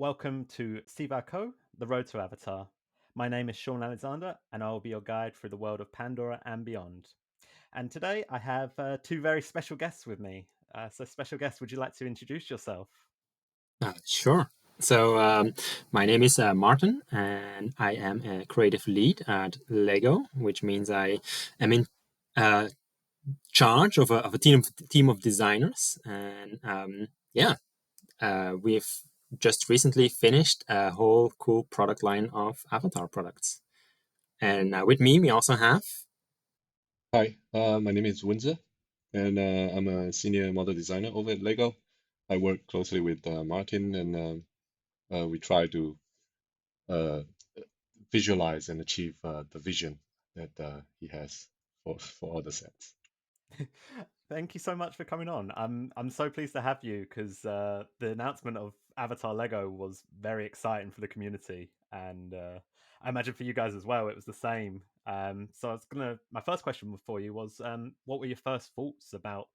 Welcome to Sivako, the road to Avatar. My name is Shaun Alexander, and I will be your guide through the world of Pandora and beyond. And today I have two very special guests with me. Special guests, would you like to introduce yourself? Sure. My name is Maarten, and I am a creative lead at Lego, which means I am in uh, charge of a team of designers. And we've just recently finished a whole cool product line of Avatar products. And with me, we also have. Hi, my name is Woon Tze, and I'm a senior model designer over at Lego. I work closely with Martin, and we try to uh, visualize and achieve the vision that he has for all the sets. Thank you so much for coming on. I'm so pleased to have you because the announcement of Avatar Lego was very exciting for the community, and I imagine for you guys as well, it was the same. So my first question for you was, what were your first thoughts about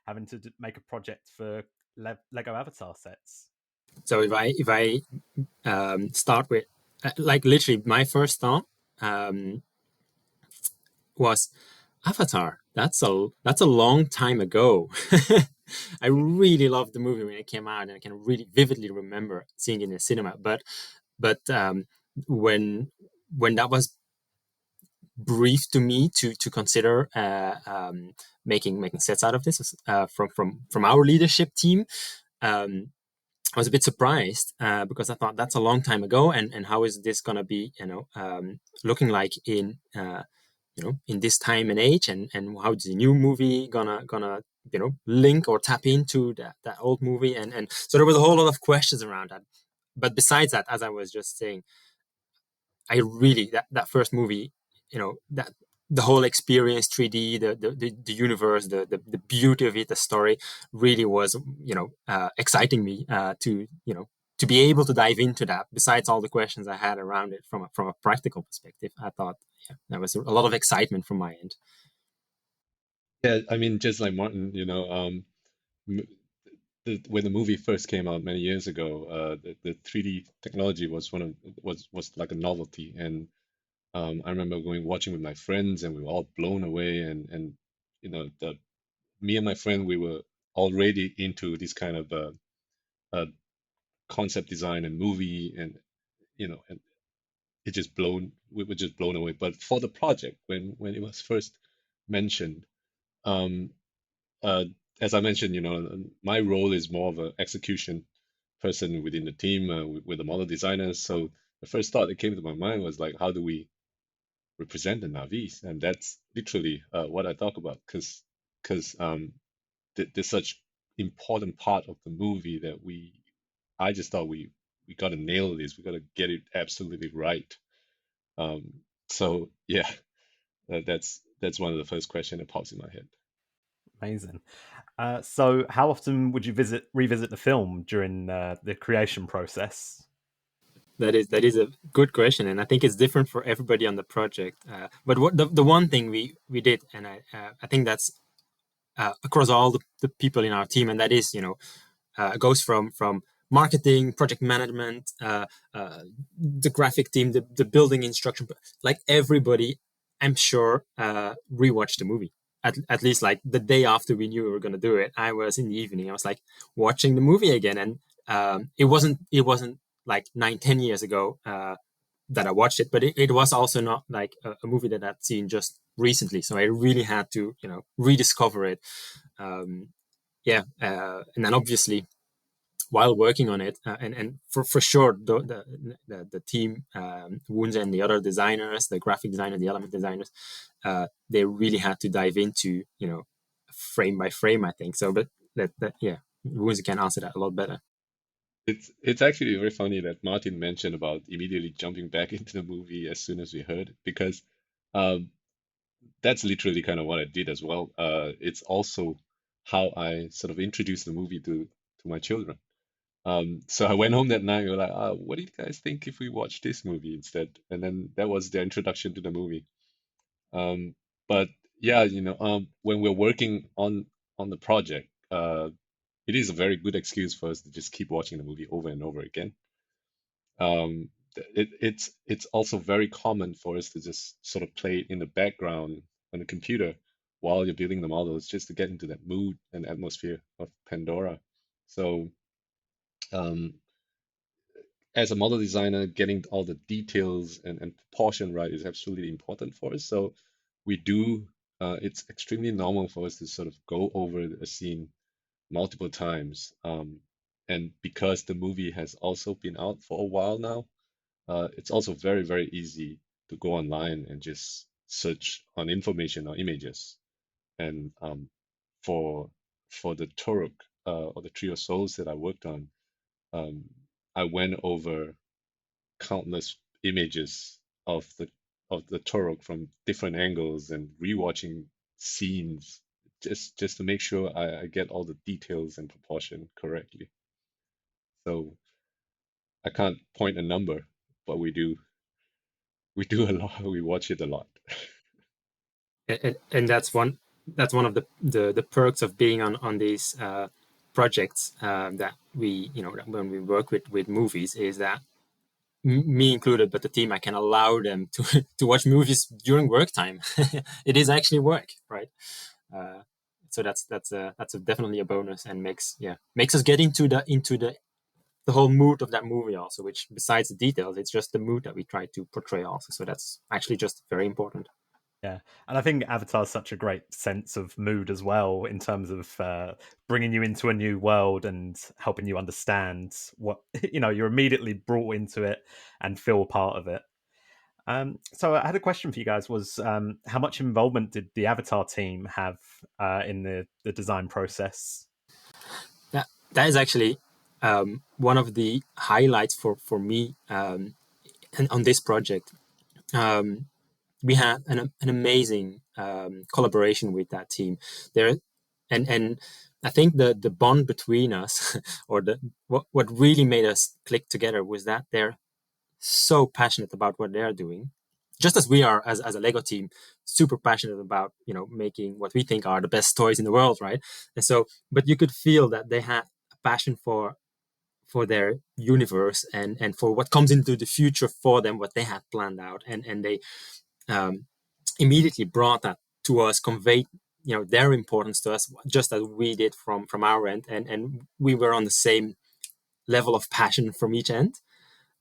having to make a project for Lego Avatar sets? So if I start with like literally my first thought um, was Avatar. That's a long time ago. I really loved the movie when it came out, and I can really vividly remember seeing it in the cinema. But when when that was briefed to me to consider making sets out of this from our leadership team, um, I was a bit surprised because I thought that's a long time ago, and how is this gonna be, looking like in in this time and age, and how is the new movie gonna link or tap into that old movie, and so there was a whole lot of questions around that. But besides that, as I was just saying, I really that first movie, that the whole experience, 3D, the universe, the beauty of it, the story, really was exciting me to be able to dive into that. Besides all the questions I had around it from a practical perspective, I thought, yeah, there was a lot of excitement from my end. Yeah, I mean, just like Martin, m- when the movie first came out many years ago, the 3D technology was was like a novelty, and I remember going watching with my friends, and we were all blown away, and the me and my friend, we were already into this kind of uh, concept design and movie, and it just we were just blown away. But for the project, when it was first mentioned, um, uh, as I mentioned, my role is more of an execution person within the team with the model designers. So the first thought that came to my mind was like, how do we represent the Navis? And that's literally what I talk about, because they're such important part of the movie that I just thought we gotta nail this. We gotta get it absolutely right. So yeah, that's one of the first question that pops in my head. Amazing. So, how often would you revisit the film during the creation process? That is a good question, and I think it's different for everybody on the project. But what the one thing we did, and I think that's across all the people in our team, and that is, goes from marketing, project management, the graphic team, the building instruction, like everybody, I'm sure, rewatched the movie. At least like the day after we knew we were going to do it, I was in the evening. I was like watching the movie again, and it wasn't like 9, 10 years ago that I watched it, but it was also not like a movie that I'd seen just recently. So I really had to rediscover it. Um, and then obviously while working on it, and for sure the team, Woons and the other designers, the graphic designer, the element designers, they really had to dive into frame by frame, I think so. But yeah, Woons can answer that a lot better. It's actually very funny that Martin mentioned about immediately jumping back into the movie as soon as we heard it, because um, that's literally kind of what I did as well. It's also how I sort of introduced the movie to my children. So I went home that night. We were like, what do you guys think if we watch this movie instead? And then that was their introduction to the movie. Um, but yeah, when we're working on the project, it is a very good excuse for us to just keep watching the movie over and over again. Um, it's also very common for us to just sort of play it in the background on the computer while you're building the models, just to get into that mood and atmosphere of Pandora. So um, as a model designer, getting all the details and proportion right is absolutely important for us. So we do, it's extremely normal for us to sort of go over a scene multiple times. And because the movie has also been out for a while now, it's also very, very easy to go online and just search on information or images. And for the Turok or the Trio Souls that I worked on, um, I went over countless images of the Turok from different angles and rewatching scenes just to make sure I get all the details and proportion correctly. So I can't point a number, but we do a lot. We watch it a lot. And that's one of the perks of being on these projects that we when we work with movies is that me included, but the team, I can allow them to to watch movies during work time. It is actually work, right? Uh, so that's definitely a bonus and makes us get into the whole mood of that movie also. Which besides the details, it's just the mood that we try to portray also. So that's actually just very important. Yeah, and I think Avatar's such a great sense of mood as well, in terms of bringing you into a new world and helping you understand what You're immediately brought into it and feel part of it. So I had a question for you guys: was how much involvement did the Avatar team have in the design process? That is actually one of the highlights for me and on this project. Um, we had an amazing collaboration with that team there, and I think the bond between us or the what really made us click together was that they're so passionate about what they're doing, just as we are as a Lego team, super passionate about making what we think are the best toys in the world, right? And so, but you could feel that they had a passion for their universe and for what comes into the future for them, what they had planned out, and they um, immediately brought that to us, conveyed their importance to us, just as we did from our end, and we were on the same level of passion from each end,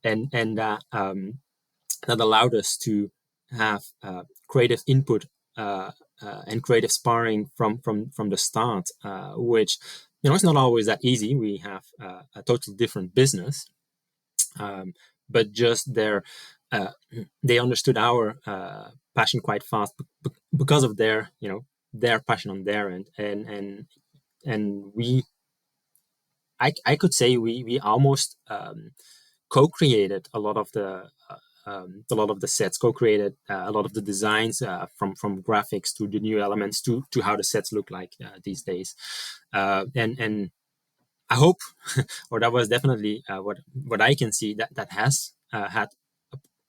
and that allowed us to have creative input and creative sparring from the start, which it's not always that easy. We have a totally different business, but just uh, they understood our passion quite fast because of their passion on their end, and I could say we almost co-created a lot of the sets, co-created a lot of the designs from graphics to the new elements to how the sets look like these days, and I hope, or that was definitely what I can see that has had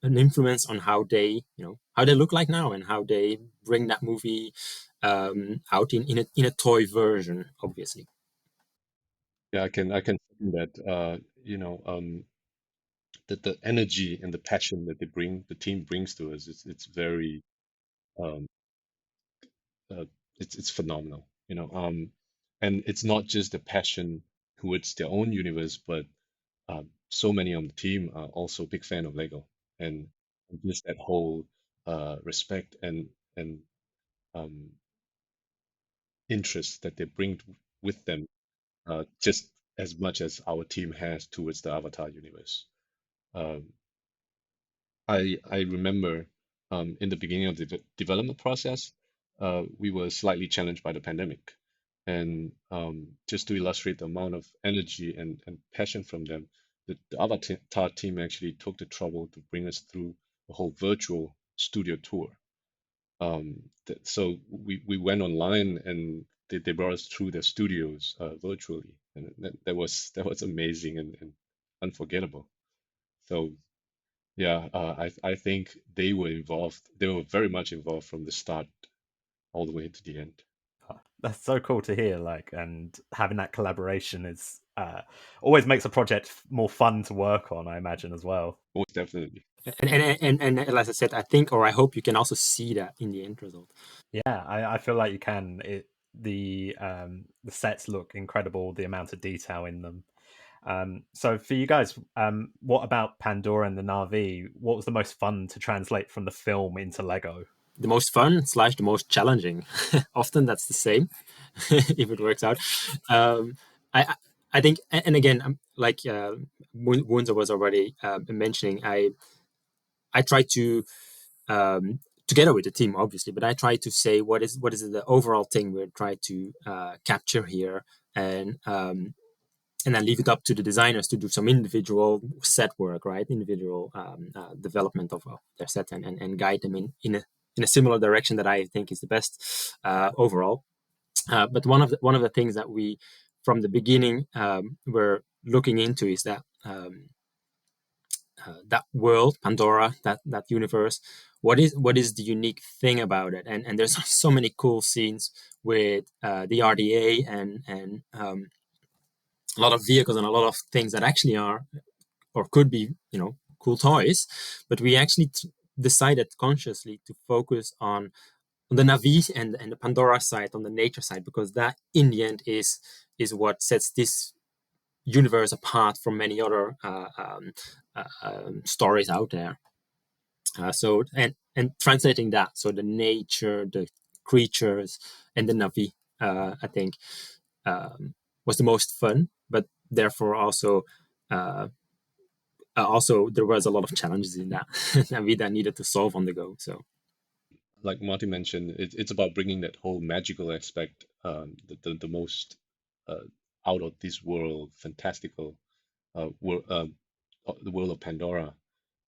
an influence on how they look like now and how they bring that movie out in a toy version, obviously. Yeah, I can second that. The energy and the passion that the team brings to us, it's very um, uh, it's phenomenal, and it's not just the passion towards their own universe, but so many on the team are also big fan of Lego, and just that whole respect and um, interest that they bring with them, just as much as our team has towards the Avatar universe. Um, I remember in the beginning of the development process, we were slightly challenged by the pandemic. And just to illustrate the amount of energy and passion from them, the Avatar team actually took the trouble to bring us through a whole virtual studio tour. So we went online and they brought us through their studios virtually, and that was amazing and unforgettable. So yeah, I think they were involved. They were very much involved from the start all the way to the end. Oh, that's so cool to hear. And having that collaboration is always makes a project more fun to work on, I imagine, as well. Most definitely. And as I said, I think, or I hope you can also see that in the end result. Yeah, I feel like you can. The sets look incredible, the amount of detail in them. So for you guys, what about Pandora and the Navi? What was the most fun to translate from the film into Lego? The most fun / the most challenging. Often that's the same, if it works out. Um, I think, and again, like Woon Tze was already mentioning, I try to together with the team, obviously, but I try to say what is the overall thing we're trying to capture here, and then leave it up to the designers to do some individual set work, right? Individual development of their set, and guide them in a similar direction that I think is the best overall. But one of the things that we from the beginning were looking into is that that world, Pandora, that universe. What is the unique thing about it? And there's so many cool scenes with the RDA and a lot of vehicles and a lot of things that actually are or could be, cool toys. But we actually decided consciously to focus on the Navi and the Pandora side, on the nature side, because that in the end is what sets this universe apart from many other stories out there. So and translating that, so the nature, the creatures, and the Navi, I think was the most fun, but therefore also there was a lot of challenges in that Navi that needed to solve on the go. So Like Marty mentioned, it's about bringing that whole magical aspect, the most uh, out of this world, fantastical world, the world of Pandora,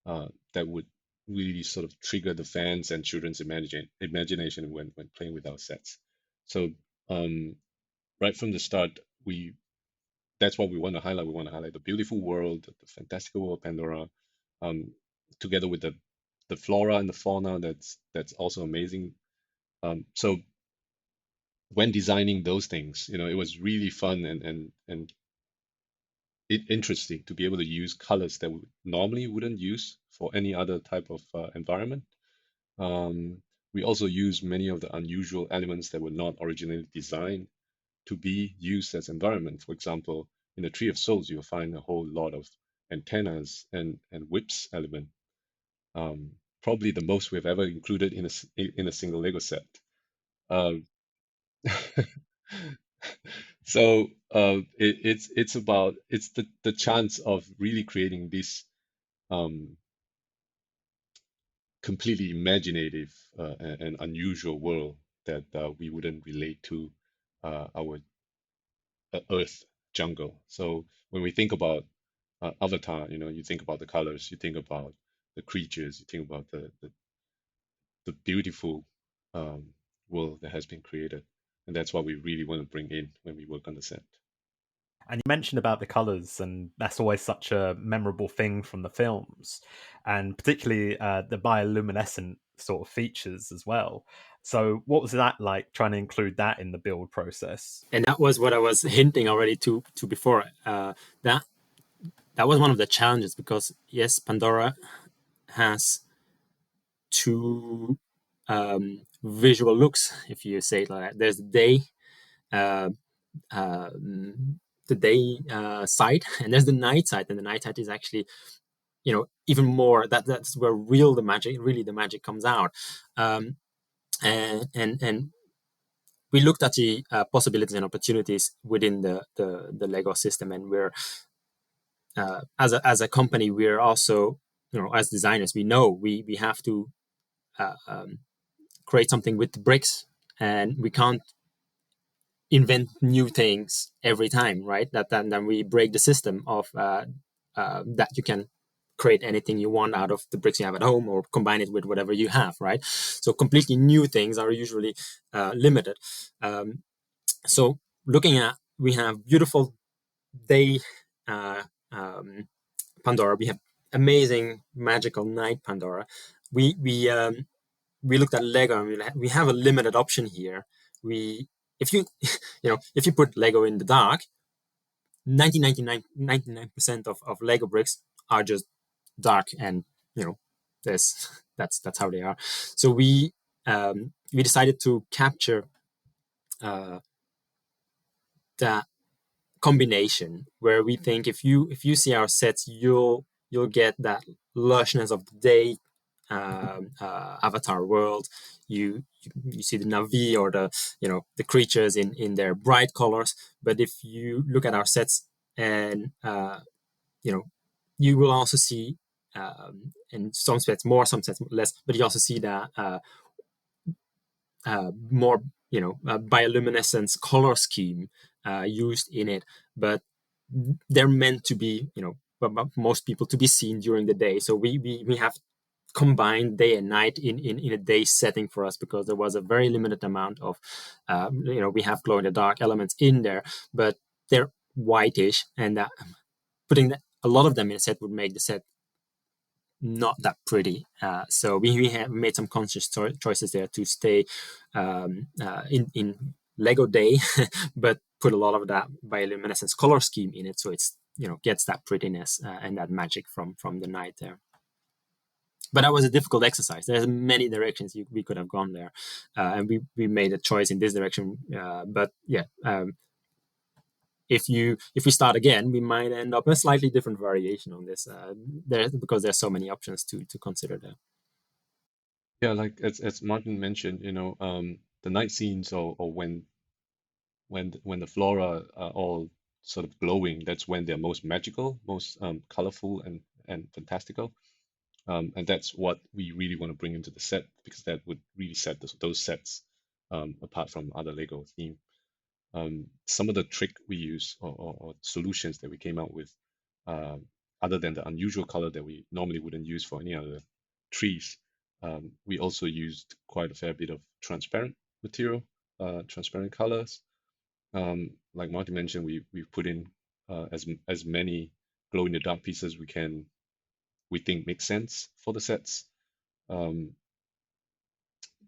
that would really sort of trigger the fans and children's imagination when playing with our sets. So right from the start, we that's what we want to highlight. We want to highlight the beautiful world, the fantastical world of Pandora, um, together with the flora and the fauna that's also amazing. So when designing those things, it was really fun and interesting to be able to use colors that we normally wouldn't use for any other type of environment. We also use many of the unusual elements that were not originally designed to be used as environment. For example, in the Tree of Souls, you'll find a whole lot of antennas and whips element. Probably the most we've ever included in a single Lego set. Um, so it's the chance of really creating this um, completely imaginative and unusual world that we wouldn't relate to our Earth jungle. So when we think about Avatar, you think about the colors, you think about the creatures, you think about the beautiful um, world that has been created, and that's what we really want to bring in when we work on the set. And you mentioned about the colors, and that's always such a memorable thing from the films, and particularly the bioluminescent sort of features as well. So, what was that like trying to include that in the build process? and that was what I was hinting already to before. That was one of the challenges, because yes, Pandora has two visual looks, if you say it like that. There's uh, the day side, and there's the night side, and the night side is actually, even more, that's where really the magic comes out. And we looked at the possibilities and opportunities within the Lego system, and we're as a company, we're also, as designers, we know we have to create something with the bricks, and we can't invent new things every time, right? That then we break the system of that you can create anything you want out of the bricks you have at home, or combine it with whatever you have, right? So completely new things are usually limited. So looking at, we have beautiful day uh, um, Pandora, we have amazing magical night Pandora. We looked at Lego, and we have a limited option here. We If you if you put Lego in the dark, 99% of Lego bricks are just dark, and this that's how they are. So we decided to capture that combination where we think if you see our sets, you'll get that lushness of the day avatar world. You see the Navi or the creatures in their bright colors. But if you look at our sets, and you will also see, in some sets more, some sets less, but you also see that more bioluminescence color scheme used in it. But they're meant to be, most people, to be seen during the day. So we have combined day and night in a day setting for us, because there was a very limited amount of we have glow in the dark elements in there, but they're whitish, and putting a lot of them in a set would make the set not that pretty. So we have made some conscious choices there to stay in Lego Day, but put a lot of that bioluminescence color scheme in it, so it's gets that prettiness and that magic from the night there. But that was a difficult exercise. There's many directions we could have gone there, and we made a choice in this direction. But yeah. If we start again, we might end up a slightly different variation on this, because there's so many options to consider there. Yeah, like as Martin mentioned, the night scenes, or when the flora are all sort of glowing, that's when they're most magical, most colorful and fantastical. And that's what we really want to bring into the set, because that would really set those sets apart from other Lego theme. Some of the trick we use, or solutions that we came out with, other than the unusual color that we normally wouldn't use for any other trees, we also used quite a fair bit of transparent material, transparent colors. Like Marty mentioned, we put in as many glow in the dark pieces we think make sense for the sets. Um,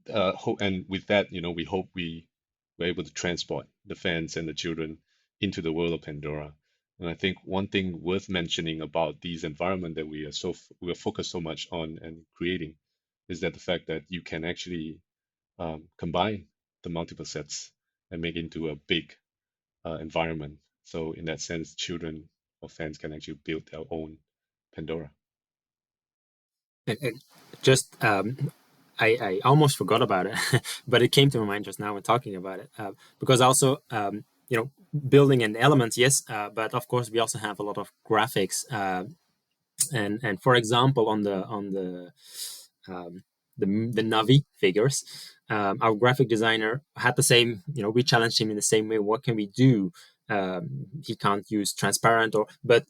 and with that, we hope we were able to transport the fans and the children into the world of Pandora. And I think one thing worth mentioning about these environment that we are focused so much on and creating, is that the fact that you can actually combine the multiple sets and make into a big environment. So in that sense, children or fans can actually build their own Pandora. And just I almost forgot about it, but it came to my mind just now when talking about it, because also building and elements, yes, but of course we also have a lot of graphics, and for example um, the Navi figures, our graphic designer had the same, we challenged him in the same way. What can we do? He can't use transparent, but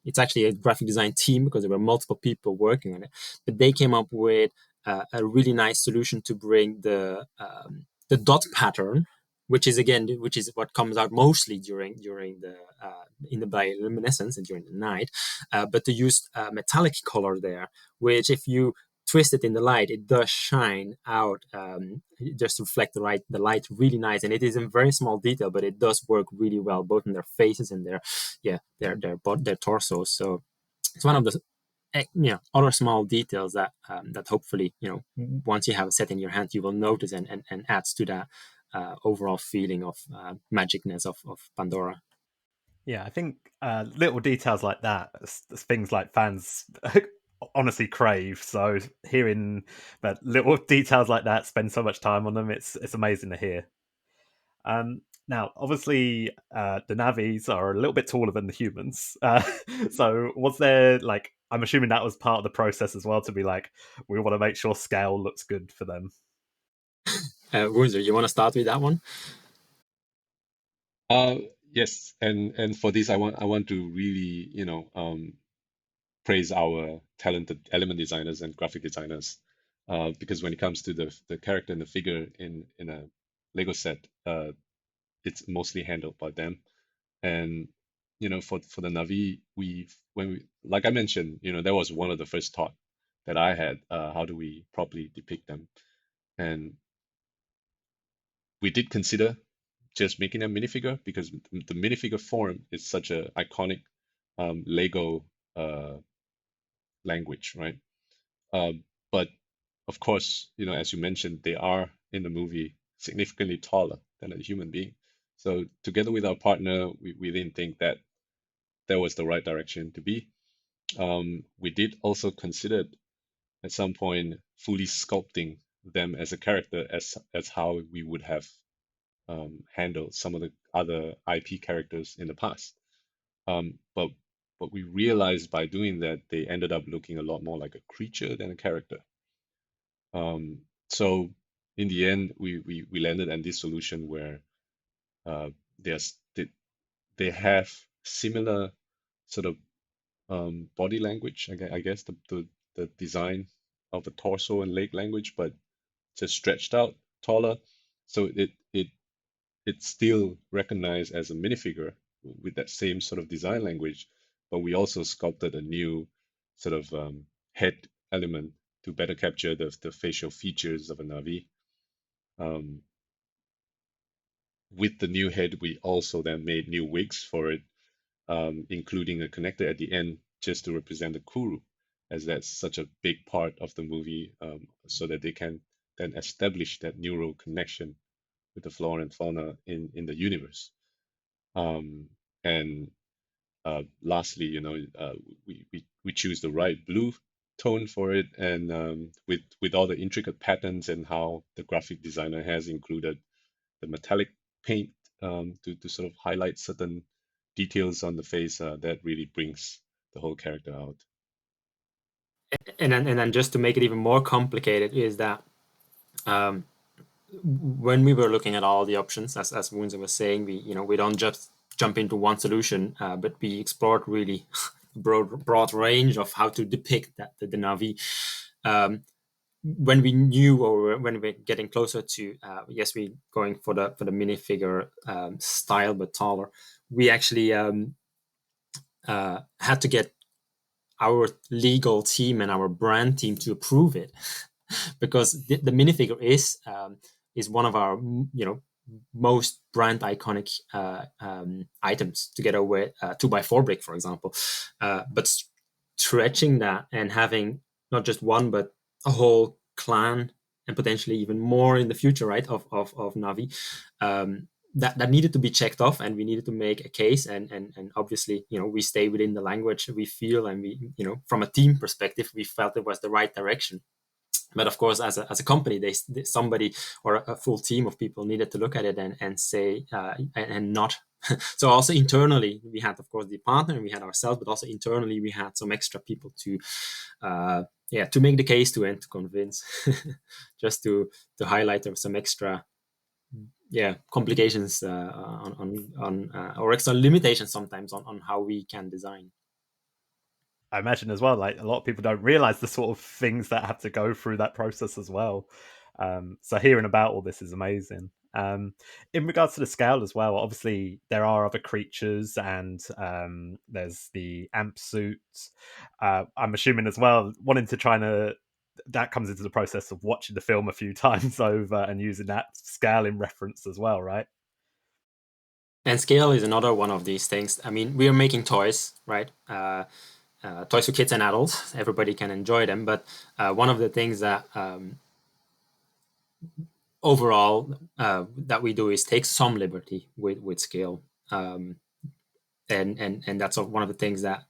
it's actually a graphic design team, because there were multiple people working on it. But they came up with a really nice solution to bring the dot pattern, which is what comes out mostly during the in the bioluminescence and during the night, but to use metallic color there, which if you twist it in the light, it does shine out, just to reflect the light really nice. And it is in very small detail, but it does work really well, both in their faces and their torsos. So it's one of the other small details that hopefully, once you have a set in your hand, you will notice, and adds to that overall feeling of magicness of Pandora. Yeah, I think little details like that, things like fans honestly crave. So hearing that little details like that, spend so much time on them, it's amazing to hear. Now, obviously, the Navis are a little bit taller than the humans. So was there, like, I'm assuming that was part of the process as well, to be like, we want to make sure scale looks good for them. Woon Tze, you want to start with that one? Uh, yes, and for this, I want to really, praise our talented element designers and graphic designers, because when it comes to the character and the figure in a Lego set, it's mostly handled by them. And for the Navi, like I mentioned, that was one of the first thought that I had. How do we properly depict them? And we did consider just making a minifigure, because the minifigure form is such a iconic Lego language, right? But of course, as you mentioned, they are in the movie significantly taller than a human being. So together with our partner, we didn't think that that was the right direction to be. We did also consider at some point fully sculpting them as a character, as how we would have handled some of the other IP characters in the past. But we realized by doing that they ended up looking a lot more like a creature than a character. So in the end, we landed on this solution where uh, there's they have similar sort of body language. I guess the design of the torso and leg language, but just stretched out, taller. So it's still recognized as a minifigure with that same sort of design language, but we also sculpted a new sort of head element to better capture the facial features of a Navi. Um, with the new head, we also then made new wigs for it, including a connector at the end just to represent the Kuru, as that's such a big part of the movie, so that they can then establish that neural connection with the flora and fauna in the universe. And lastly, we choose the right blue tone for it, and with all the intricate patterns and how the graphic designer has included the metallic paint to sort of highlight certain details on the face, that really brings the whole character out. And then just to make it even more complicated is that um, when we were looking at all the options, as Woon Tze was saying, we don't just jump into one solution, but we explored really broad range of how to depict that the Navi. When we knew, or when we're getting closer to, yes, we going for the minifigure style but taller, we actually had to get our legal team and our brand team to approve it, because the minifigure is one of our most brand iconic items, together with 2x4 brick, for example. But stretching that and having not just one but a whole clan, and potentially even more in the future, right, of Navi, that needed to be checked off, and we needed to make a case, and obviously we stay within the language we feel, and we from a team perspective we felt it was the right direction. But of course, as a company, somebody or a full team of people needed to look at it and say and not. So also internally, we had, of course, the partner, and we had ourselves, but also internally, we had some extra people to make the case to, and to convince, just to highlight there was some extra complications on or extra limitations sometimes on how we can design. I imagine as well, like a lot of people don't realize the sort of things that have to go through that process as well. So hearing about all this is amazing. In regards to the scale as well, obviously there are other creatures, and there's the amp suit. I'm assuming as well, wanting to try to that comes into the process of watching the film a few times over and using that scale in reference as well, right? And scale is another one of these things. I mean, we are making toys, right? Toys for kids and adults. Everybody can enjoy them. But one of the things that overall that we do is take some liberty with scale. And that's one of the things that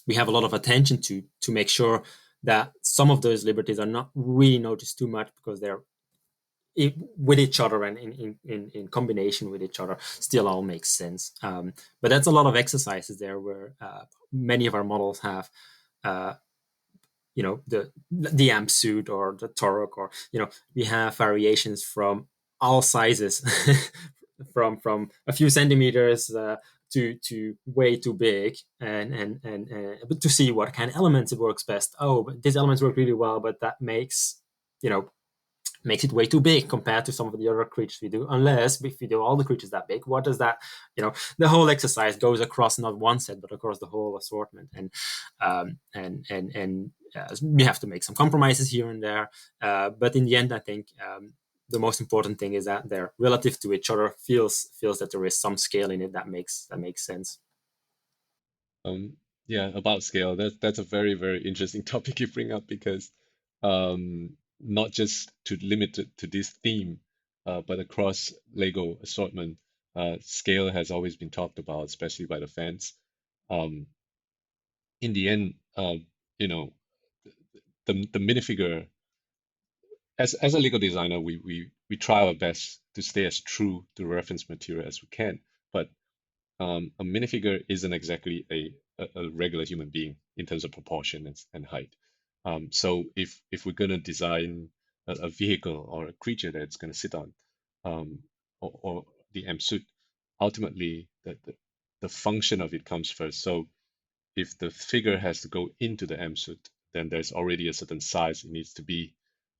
we have a lot of attention to make sure that some of those liberties are not really noticed too much, because they're with each other, and in combination with each other, still all makes sense. But that's a lot of exercises there, where many of our models have the amp suit or the torque, or we have variations from all sizes, from a few centimeters to way too big, and but to see what kind of elements it works best. Oh, but these elements work really well, but that makes it way too big compared to some of the other creatures we do. Unless if we do all the creatures that big, what does that, the whole exercise goes across not one set, but across the whole assortment. And we have to make some compromises here and there. But in the end, I think the most important thing is that they're relative to each other, feels that there is some scale in it that makes sense. Yeah, about scale. That's a very, very interesting topic you bring up because not just to limit it to this theme, but across Lego assortment, scale has always been talked about, especially by the fans. Um, in the end, you know, the minifigure, as a Lego designer, we try our best to stay as true to reference material as we can. But a minifigure isn't exactly a regular human being in terms of proportion and height. So if we're gonna design a vehicle or a creature that it's gonna sit on, um, or the M suit, ultimately the function of it comes first. So if the figure has to go into the M suit, then there's already a certain size it needs to be.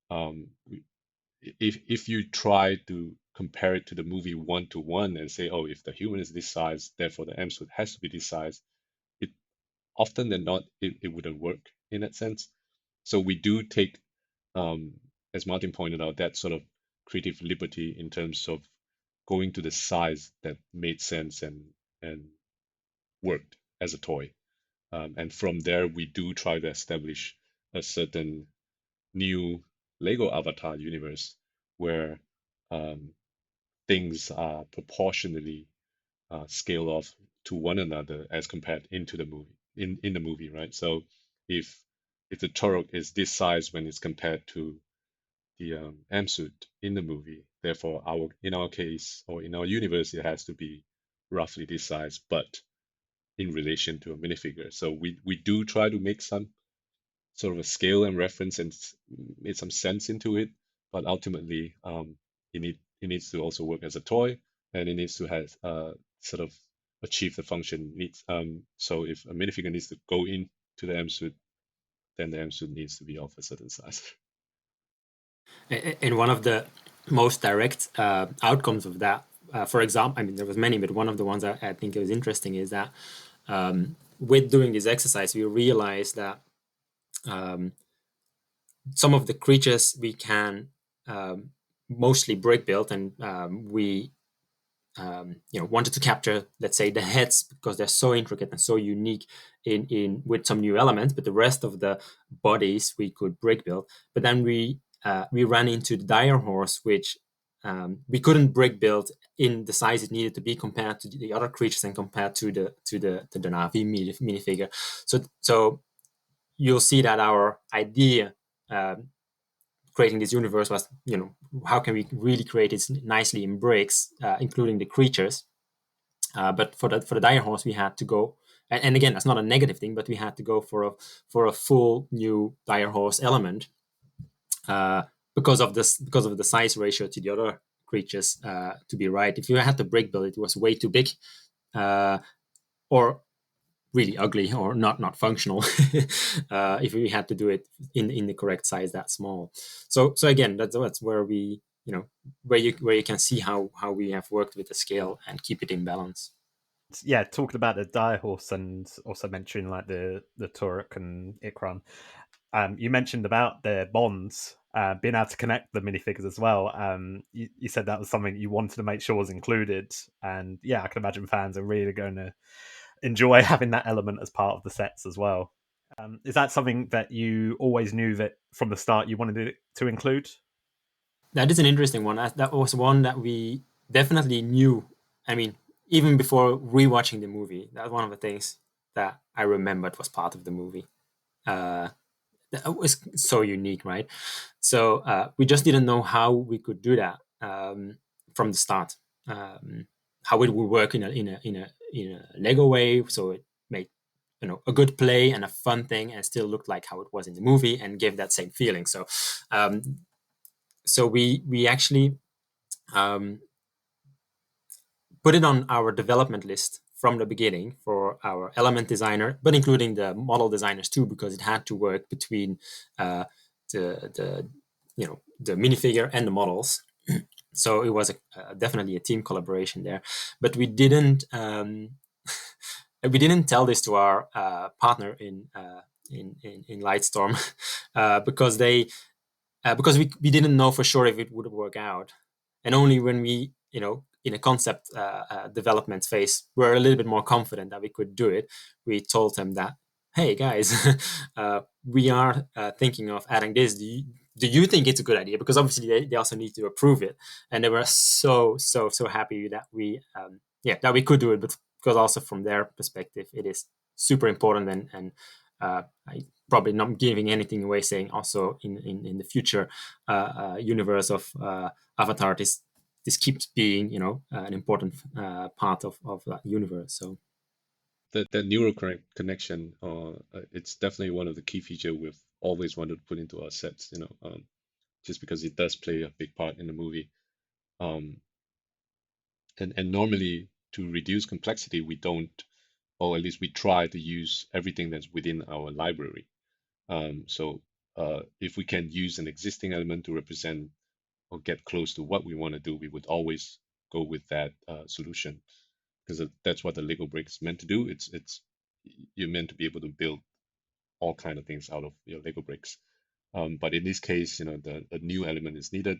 Um, if you try to compare it to the movie one to one and say, oh, if the human is this size, therefore the M suit has to be this size, it often than not it wouldn't work in that sense. So we do take, um, as Martin pointed out, that sort of creative liberty in terms of going to the size that made sense and worked as a toy. And from there, we do try to establish a certain new Lego Avatar universe where um, things are proportionally scaled off to one another as compared into the movie in the movie, right? So if the Turok is this size when it's compared to the M suit in the movie, therefore our in our case or in our universe it has to be roughly this size, but in relation to a minifigure. So we do try to make some sort of a scale and reference and made some sense into it. But ultimately, it needs to also work as a toy, and it needs to have sort of achieve the function needs. So if a minifigure needs to go into the M suit, then the M suit needs to be of a certain size. And one of the most direct outcomes of that, for example, I mean, there was many, but one of the ones I think it was interesting is that with doing this exercise, we realized that some of the creatures we can mostly brick build, and we wanted to capture, let's say, the heads because they're so intricate and so unique in with some new elements, but the rest of the bodies we could brick build. But then we ran into the dire horse, which we couldn't brick build in the size it needed to be compared to the other creatures and compared to the Navi minifigure. So you'll see that our idea creating this universe was, how can we really create it nicely in bricks, including the creatures. But for the dire horse, we had to go, and again, that's not a negative thing, but we had to go for a full new dire horse element because of the size ratio to the other creatures to be right. If you had to brick build, it was way too big, or really ugly or not functional if we had to do it in the correct size that small. So again, that's where we where you can see how we have worked with the scale and keep it in balance. Yeah, talking about the dire horse and also mentioning like the Turok and Ikram. You mentioned about their bonds, being able to connect the minifigures as well. You said that was something you wanted to make sure was included, and yeah, I can imagine fans are really going to enjoy having that element as part of the sets as well. Is that something that you always knew that from the start you wanted it to include? That is an interesting one. That was one that we definitely knew. I mean, even before rewatching the movie, that's one of the things that I remembered was part of the movie. That was so unique, right? So we just didn't know how we could do that from the start. How it would work in a Lego way, so it made a good play and a fun thing, and still looked like how it was in the movie, and gave that same feeling. Um, so we actually put it on our development list from the beginning for our element designer, but including the model designers too, because it had to work between the the minifigure and the models. So it was definitely a team collaboration there, but we didn't tell this to our partner in Lightstorm because because we didn't know for sure if it would work out, and only when we, in a concept development phase, we're a little bit more confident that we could do it. We told them that, hey guys, we are thinking of adding this. Do you think it's a good idea? Because obviously they also need to approve it, and they were so happy that that we could do it. But because also from their perspective, it is super important, and I probably not giving anything away, saying also in the future universe of Avatar, this keeps being an important part of that universe. So That neural connection, it's definitely one of the key features we've always wanted to put into our sets, just because it does play a big part in the movie. Um, and normally, to reduce complexity, we don't, or at least we try to use everything that's within our library. So if we can use an existing element to represent or get close to what we want to do, we would always go with that solution, because that's what the Lego brick is meant to do. It's you're meant to be able to build all kind of things out of your Lego bricks. But in this case, the new element is needed.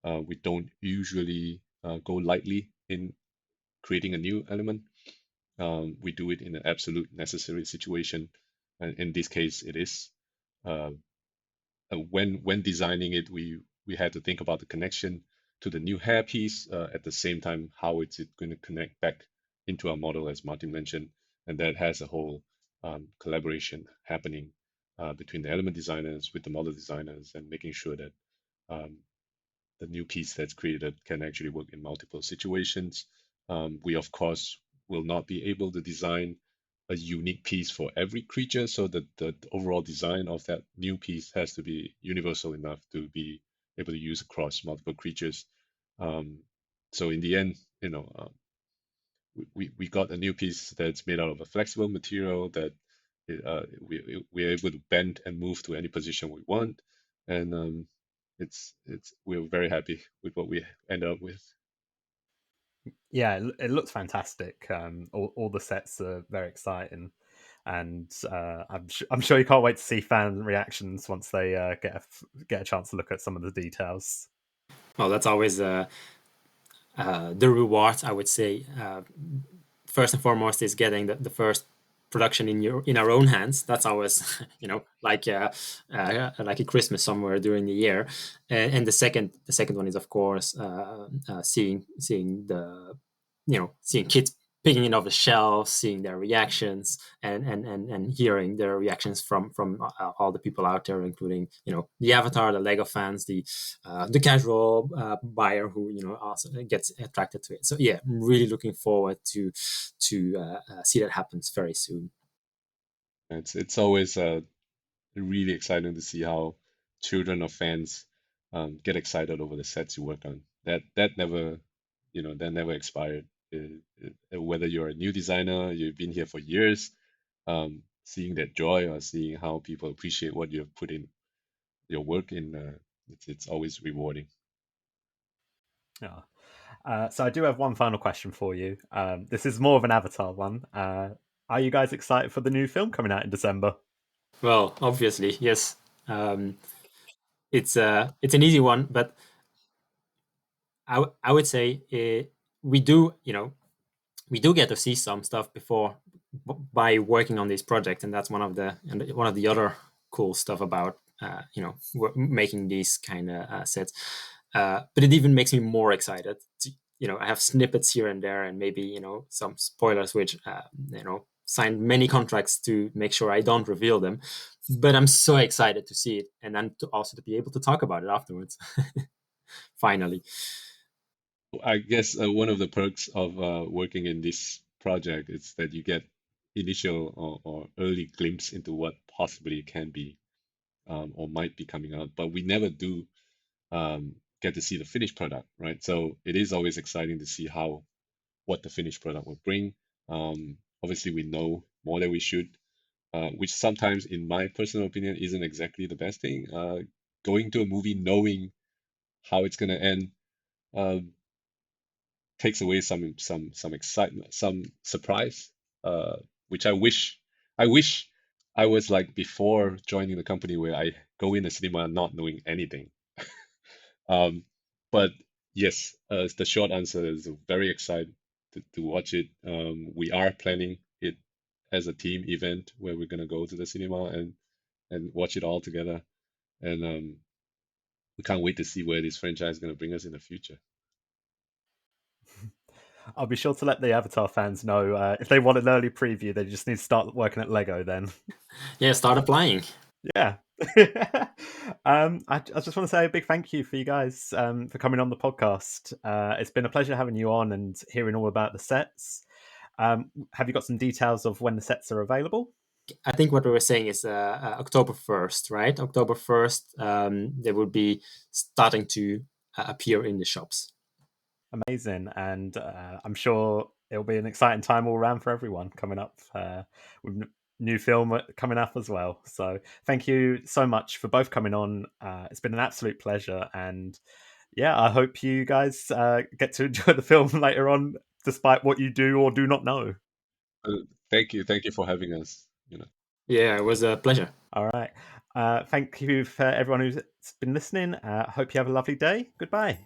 We don't usually go lightly in creating a new element. We do it in an absolute necessary situation, and in this case, it is. Uh, when designing it, we had to think about the connection to the new hair piece, at the same time, how it's it going to connect back into our model, as Martin mentioned, and that has a whole collaboration happening between the element designers with the model designers, and making sure that um, the new piece that's created can actually work in multiple situations. We, of course, will not be able to design a unique piece for every creature, so that the overall design of that new piece has to be universal enough to be able to use across multiple creatures. Um, so in the end, we got a new piece that's made out of a flexible material that we're able to bend and move to any position we want, and we're very happy with what we end up with. Yeah, it looks fantastic. All the sets are very exciting, and I'm sure you can't wait to see fan reactions once they get a chance to look at some of the details. well, that's always the reward, I would say. First and foremost is getting the first production in our own hands. That's always like a Christmas somewhere during the year. And the second one is, of course, seeing seeing kids picking it off the shelf, seeing their reactions, and hearing their reactions from all the people out there, including the Avatar, the Lego fans, the casual buyer who also gets attracted to it. So yeah, I'm really looking forward to see that happens very soon. It's always really exciting to see how children of fans get excited over the sets you work on. That never expired. Whether you're a new designer, you've been here for years, seeing that joy or seeing how people appreciate what you have put in your work in, it's always rewarding. Yeah. So I do have one final question for you. This is more of an Avatar one. Are you guys excited for the new film coming out in December? Well, obviously, yes. Um, it's an easy one, but I would say we do we do get to see some stuff before by working on this project, and that's one of the other cool stuff about making these kind of sets. But it even makes me more excited. I have snippets here and there, and maybe some spoilers, which signed many contracts to make sure I don't reveal them. But I'm so excited to see it, and then to be able to talk about it afterwards. Finally. I guess one of the perks of working in this project is that you get initial or early glimpse into what possibly can be, or might be coming out, but we never do get to see the finished product, right? So it is always exciting to see what the finished product will bring. Obviously, we know more than we should, which sometimes, in my personal opinion, isn't exactly the best thing. Going to a movie knowing how it's gonna end um, takes away some excitement, some surprise, which I wish I was like before joining the company, where I go in the cinema not knowing anything. But yes, the short answer is very excited to watch it. We are planning it as a team event where we're gonna go to the cinema and watch it all together. And we can't wait to see where this franchise is gonna bring us in the future. I'll be sure to let the Avatar fans know if they want an early preview, they just need to start working at Lego then. Yeah, start applying. Yeah. I just want to say a big thank you for you guys for coming on the podcast. It's been a pleasure having you on and hearing all about the sets. Have you got some details of when the sets are available? I think what we were saying is October 1st, right? October 1st, they will be starting to appear in the shops. Amazing. And I'm sure it'll be an exciting time all around for everyone coming up with new film coming up as well. So thank you so much for both coming on. It's been an absolute pleasure. And yeah, I hope you guys get to enjoy the film later on, despite what you do or do not know. Thank you for having us. You know. Yeah, it was a pleasure. All right. Thank you for everyone who's been listening. Hope you have a lovely day. Goodbye.